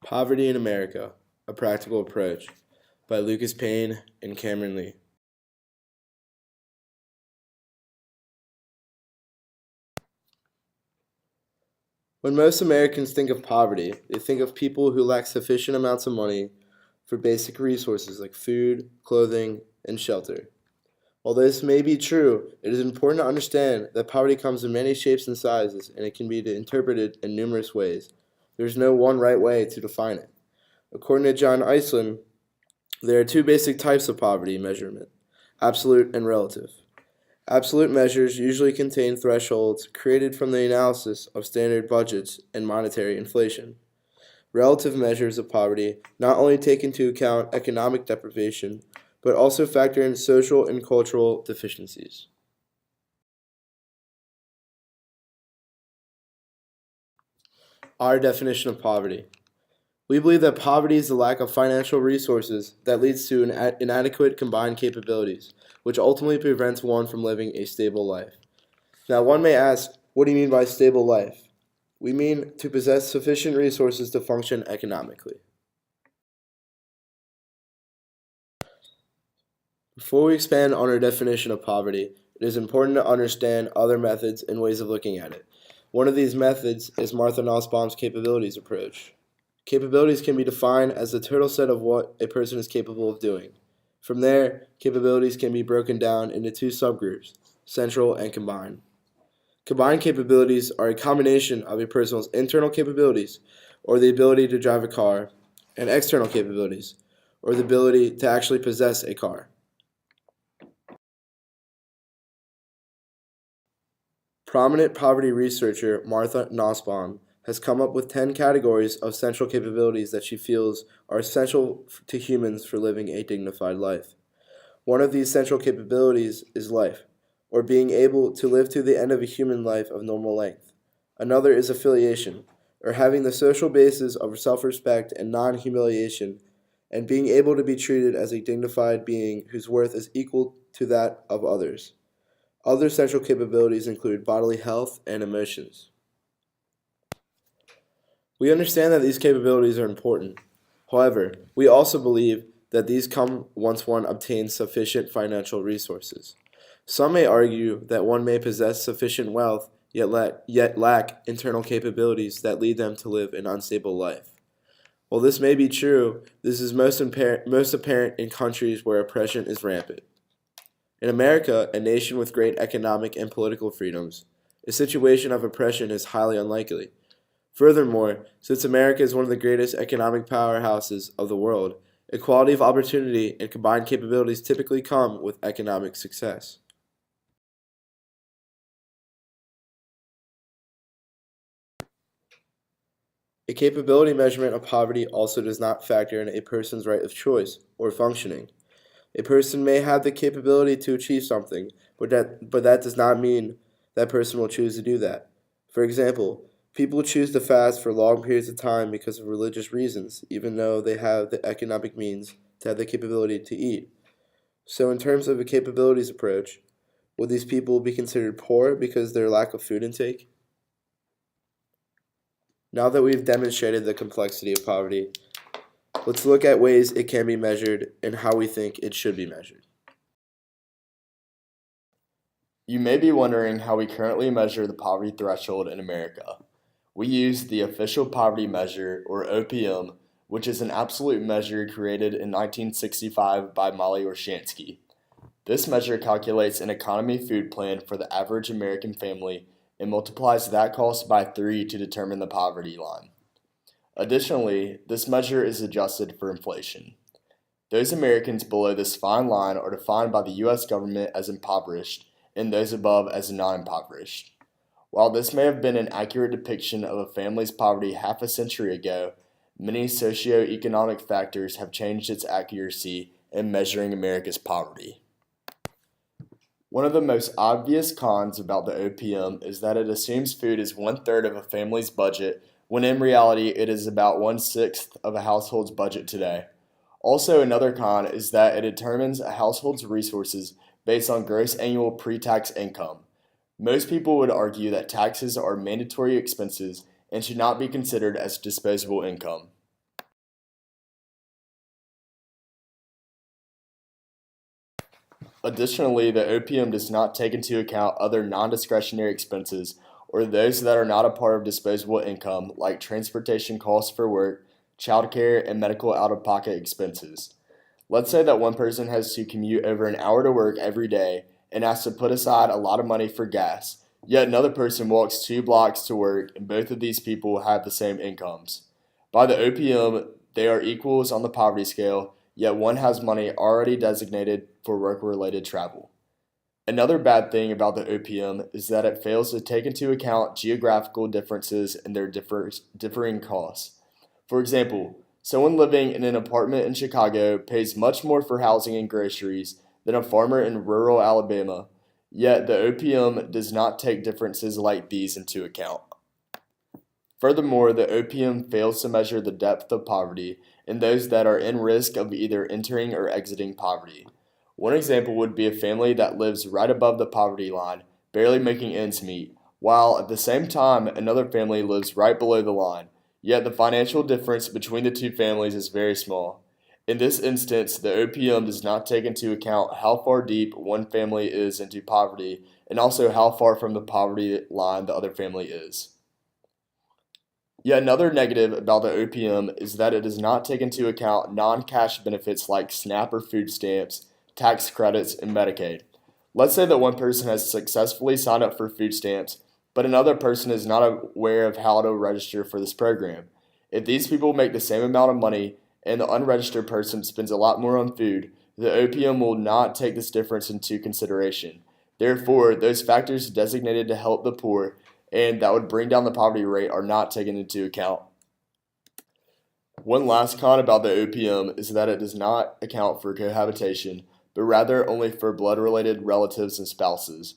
Poverty in America, A Practical Approach by Lucas Payne and Cameron Lee. When most Americans think of poverty, they think of people who lack sufficient amounts of money for basic resources like food, clothing, and shelter. While this may be true, it is important to understand that poverty comes in many shapes and sizes, and it can be interpreted in numerous ways. There is no one right way to define it. According to John Iceland, there are two basic types of poverty measurement: absolute and relative. Absolute measures usually contain thresholds created from the analysis of standard budgets and monetary inflation. Relative measures of poverty not only take into account economic deprivation, but also factor in social and cultural deficiencies. Our definition of poverty. We believe that poverty is the lack of financial resources that leads to inadequate combined capabilities, which ultimately prevents one from living a stable life. Now, one may ask, what do you mean by stable life? We mean to possess sufficient resources to function economically. Before we expand on our definition of poverty, it is important to understand other methods and ways of looking at it. One of these methods is Martha Nussbaum's capabilities approach. Capabilities can be defined as the total set of what a person is capable of doing. From there, capabilities can be broken down into two subgroups: central and combined. Combined capabilities are a combination of a person's internal capabilities, or the ability to drive a car, and external capabilities, or the ability to actually possess a car. Prominent poverty researcher Martha Nussbaum has come up with 10 categories of central capabilities that she feels are essential to humans for living a dignified life. One of these central capabilities is life, or being able to live to the end of a human life of normal length. Another is affiliation, or having the social basis of self-respect and non-humiliation, and being able to be treated as a dignified being whose worth is equal to that of others. Other central capabilities include bodily health and emotions. We understand that these capabilities are important. However, we also believe that these come once one obtains sufficient financial resources. Some may argue that one may possess sufficient wealth yet lack internal capabilities that lead them to live an unstable life. While this may be true, this is most apparent in countries where oppression is rampant. In America, a nation with great economic and political freedoms, a situation of oppression is highly unlikely. Furthermore, since America is one of the greatest economic powerhouses of the world, equality of opportunity and combined capabilities typically come with economic success. A capability measurement of poverty also does not factor in a person's right of choice or functioning. A person may have the capability to achieve something, but that does not mean that person will choose to do that. For example, people choose to fast for long periods of time because of religious reasons, even though they have the economic means to have the capability to eat. So in terms of a capabilities approach, would these people be considered poor because of their lack of food intake? Now that we've demonstrated the complexity of poverty, let's look at ways it can be measured and how we think it should be measured. You may be wondering how we currently measure the poverty threshold in America. We use the Official Poverty Measure, or OPM, which is an absolute measure created in 1965 by Molly Orshansky. This measure calculates an economy food plan for the average American family and multiplies that cost by 3 to determine the poverty line. Additionally, this measure is adjusted for inflation. Those Americans below this fine line are defined by the U.S. government as impoverished, and those above as non-impoverished. While this may have been an accurate depiction of a family's poverty half a century ago, many socioeconomic factors have changed its accuracy in measuring America's poverty. One of the most obvious cons about the OPM is that it assumes food is 1/3 of a family's budget, when in reality it is about 1/6 of a household's budget today. Also, another con is that it determines a household's resources based on gross annual pre-tax income. Most people would argue that taxes are mandatory expenses and should not be considered as disposable income. Additionally, the OPM does not take into account other non-discretionary expenses or those that are not a part of disposable income, like transportation costs for work, childcare, and medical out-of-pocket expenses. Let's say that one person has to commute over an hour to work every day and has to put aside a lot of money for gas, yet another person walks 2 blocks to work, and both of these people have the same incomes. By the OPM, they are equals on the poverty scale, yet one has money already designated for work-related travel. Another bad thing about the OPM is that it fails to take into account geographical differences and their differing costs. For example, someone living in an apartment in Chicago pays much more for housing and groceries than a farmer in rural Alabama, yet the OPM does not take differences like these into account. Furthermore, the OPM fails to measure the depth of poverty in those that are in risk of either entering or exiting poverty. One example would be a family that lives right above the poverty line, barely making ends meet, while at the same time another family lives right below the line, yet the financial difference between the two families is very small. In this instance, the OPM does not take into account how far deep one family is into poverty and also how far from the poverty line the other family is. Yet another negative about the OPM is that it does not take into account non-cash benefits like SNAP or food stamps, tax credits, and Medicaid. Let's say that one person has successfully signed up for food stamps, but another person is not aware of how to register for this program. If these people make the same amount of money and the unregistered person spends a lot more on food, the OPM will not take this difference into consideration. Therefore, those factors designated to help the poor and that would bring down the poverty rate are not taken into account. One last con about the OPM is that it does not account for cohabitation, but rather only for blood-related relatives and spouses.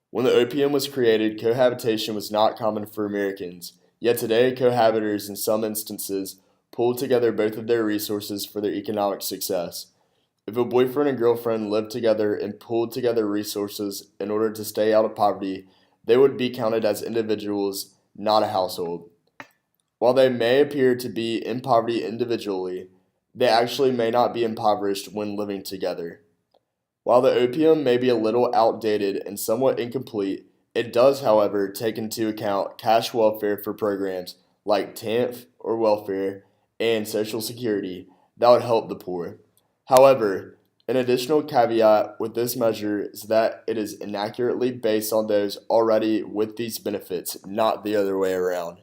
When the OPM was created, cohabitation was not common for Americans, yet today cohabitors in some instances pool together both of their resources for their economic success. If a boyfriend and girlfriend lived together and pooled together resources in order to stay out of poverty, they would be counted as individuals, not a household. While they may appear to be in poverty individually, they actually may not be impoverished when living together. While the OPM may be a little outdated and somewhat incomplete, it does, however, take into account cash welfare for programs like TANF or welfare and Social Security that would help the poor. However, an additional caveat with this measure is that it is inaccurately based on those already with these benefits, not the other way around.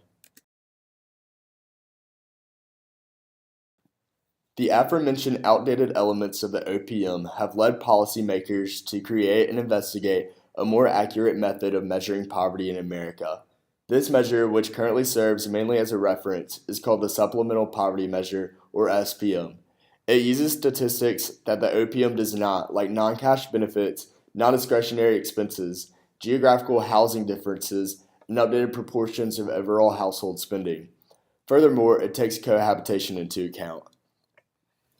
The aforementioned outdated elements of the OPM have led policymakers to create and investigate a more accurate method of measuring poverty in America. This measure, which currently serves mainly as a reference, is called the Supplemental Poverty Measure, or SPM. It uses statistics that the OPM does not, like non-cash benefits, non-discretionary expenses, geographical housing differences, and updated proportions of overall household spending. Furthermore, it takes cohabitation into account.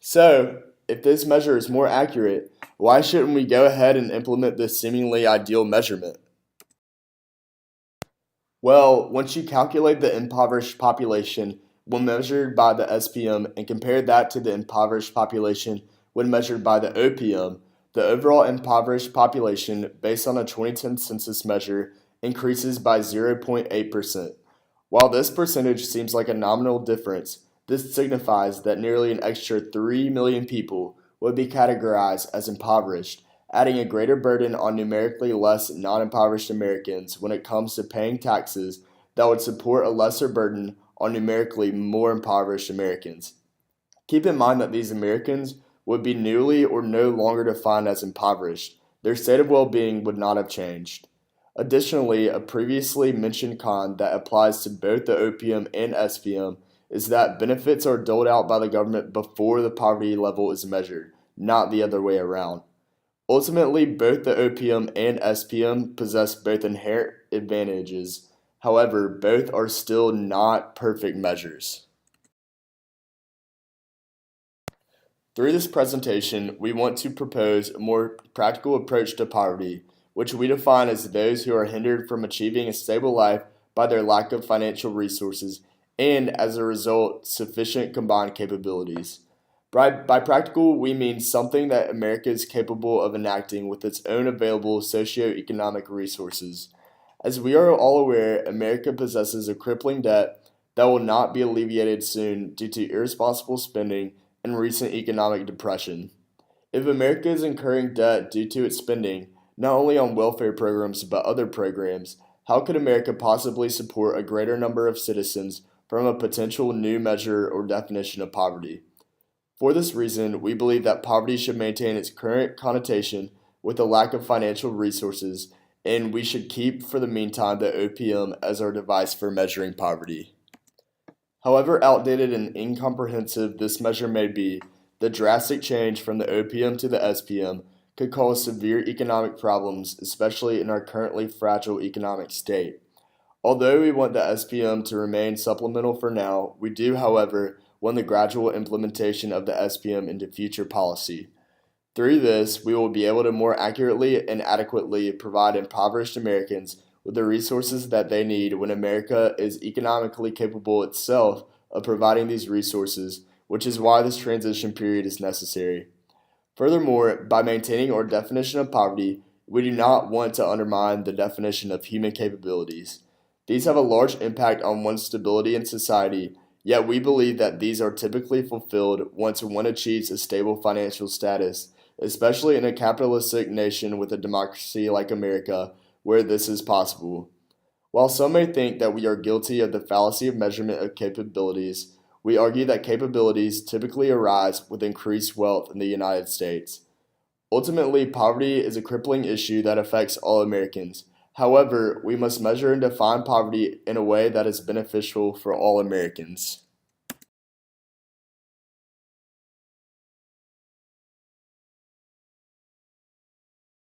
So, if this measure is more accurate, why shouldn't we go ahead and implement this seemingly ideal measurement? Well, once you calculate the impoverished population when measured by the SPM and compare that to the impoverished population when measured by the OPM, the overall impoverished population, based on a 2010 census measure, increases by 0.8%. While this percentage seems like a nominal difference, this signifies that nearly an extra 3 million people would be categorized as impoverished, adding a greater burden on numerically less non-impoverished Americans when it comes to paying taxes that would support a lesser burden on numerically more impoverished Americans. Keep in mind that these Americans would be newly or no longer defined as impoverished. Their state of well-being would not have changed. Additionally, a previously mentioned con that applies to both the OPM and SPM is that benefits are doled out by the government before the poverty level is measured, not the other way around. Ultimately, both the OPM and SPM possess both inherent advantages. However, both are still not perfect measures. Through this presentation, we want to propose a more practical approach to poverty, which we define as those who are hindered from achieving a stable life by their lack of financial resources and, as a result, sufficient combined capabilities. By practical, we mean something that America is capable of enacting with its own available socioeconomic resources. As we are all aware, America possesses a crippling debt that will not be alleviated soon due to irresponsible spending and recent economic depression. If America is incurring debt due to its spending, not only on welfare programs but other programs, how could America possibly support a greater number of citizens from a potential new measure or definition of poverty? For this reason, we believe that poverty should maintain its current connotation with a lack of financial resources, and we should keep for the meantime the OPM as our device for measuring poverty. However outdated and incomprehensive this measure may be, the drastic change from the OPM to the SPM could cause severe economic problems, especially in our currently fragile economic state. Although we want the SPM to remain supplemental for now, we do, however, want the gradual implementation of the SPM into future policy. Through this, we will be able to more accurately and adequately provide impoverished Americans with the resources that they need when America is economically capable itself of providing these resources, which is why this transition period is necessary. Furthermore, by maintaining our definition of poverty, we do not want to undermine the definition of human capabilities. These have a large impact on one's stability in society, yet we believe that these are typically fulfilled once one achieves a stable financial status, especially in a capitalistic nation with a democracy like America, where this is possible. While some may think that we are guilty of the fallacy of measurement of capabilities, we argue that capabilities typically arise with increased wealth in the United States. Ultimately, poverty is a crippling issue that affects all Americans. However, we must measure and define poverty in a way that is beneficial for all Americans.